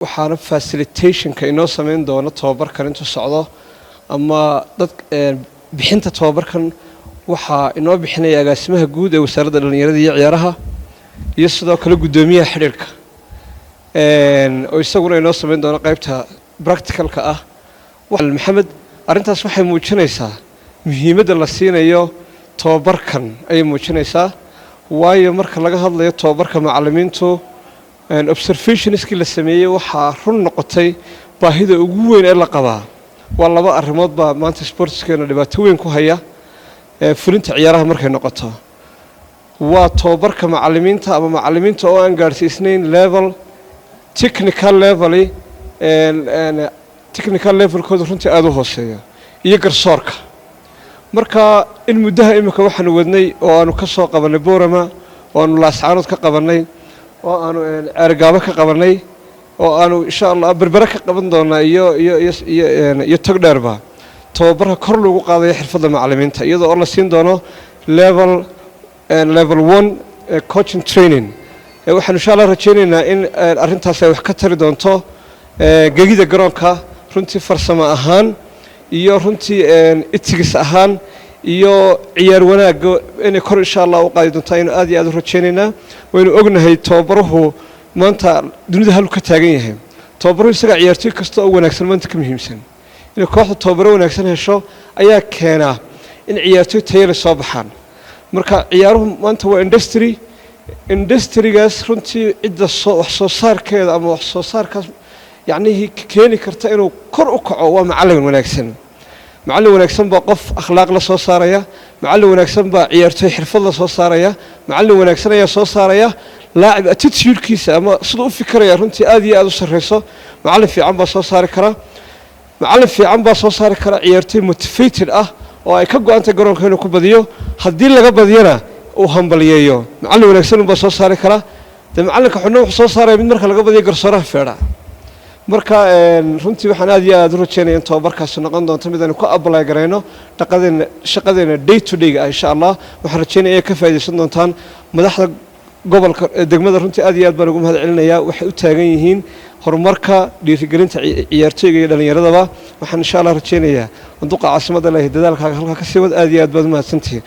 waxaana facilitation-ka inoo sameyn doona tababarkan intuu socdo ama dad bixinta tababarkan waxaa inoo bixinaya agaasimaha guud ee wasaaradda dhalinyarada iyo ciyaaraha iyo sidoo kale gudoomiyaha xiriirka oo isaguna inoo sameyn doona qaybta practicalka ah maxamed arintaas waxay muujinaysaa muhiimadda la siinayo tababarkan ay muujinaysaa waayo marka laga hadlayo tababarka macallimiintu observationskii la sameeyay waxaa run noqotay baahida ugu weyn ee la qabaa waa laba arrimood baa maanta sportskeena dhibaato weyn ku haya fulinta ciyaaraha markay noqoto waa tababarka macallimiinta ama macallimiinta oo aan gaarsiisnayn level technical levelkooda runtii aada u hooseeya iyo garsoorka marka in muddaha imika waxaanu wadnay oo aanu ka soo qabanay boorama oo aanu laascaanood ka qabanay oo aanu argaabo ka qabanay oo aanu insha Allah berbera ka qaban doonaa iyo tagdheerba tababarka kor lagu qaadayo xirfadda macallimiinta iyadoo la siin doono level 1 coaching training waxaan insha Allah rajaynaynaa in arintaas ay wax ka tari doonto gegida garoonka runtii farsamo ahaan iyo runtii itigs ahaan iyo ciyaar wanaag inay kor insha Allah u qaadi doonto aynu aad iyo aad u rajaynaynaa waynu ognahay tababaruhu maanta dunida hal ka taagan yahay tababaruhu isaga ciyaartoy kasta oo wanaagsan maanta ka muhiimsan in kooxda tababaro wanaagsan hesho ayaa keena in ciyaartoy tayo leh soo baxaan marka ciyaaruhu maanta waa industry-gaas runtii cidda wax soo saarkeeda ama wax soo saarkaas yacnihii keeni karta inuu kor u kaco waa macallin wanaagsan baa qof akhlaaq la soo saaraya macallin wanaagsan baa ciyaartoy xirfad la soo saaraya macallin wanaagsan ayaa soo saaraya laacib attitude-kiisa ama siduu u fikiraya runtii aad iyo aad u sarreyso macallin fiican baa soo saari kara ciyaartoy motivated ah oo ay ka go'antay garoonka inuu ku badiyo haddii laga badiyana uu hambaliyeeyo macallin wanaagsan baa soo saari kara de macallinka xubno wuxuu soo saaraya mid marka laga badiyo garsooraha feedha marka runtii waxaan aad iyo aad u rajaynayaa in tababarkaasi noqon doonto mid aynu ku apply gareyno shaqadeena day to day insha Allah waxaan rajaynayaa inay ka faa'iideysan doontaan madaxda gobolka degmada runtii aad iyo aad baan ugu mahadcelinayaa waxay u taagan yihiin horumarka dhiirigelinta ciyaartoyga iyo dhalinyaradaba waxaan insha Allah rajaynayaa duqa caasimadda leh dadaalkaaga halka ka sii wad aad iyo aad baad u mahadsantihiin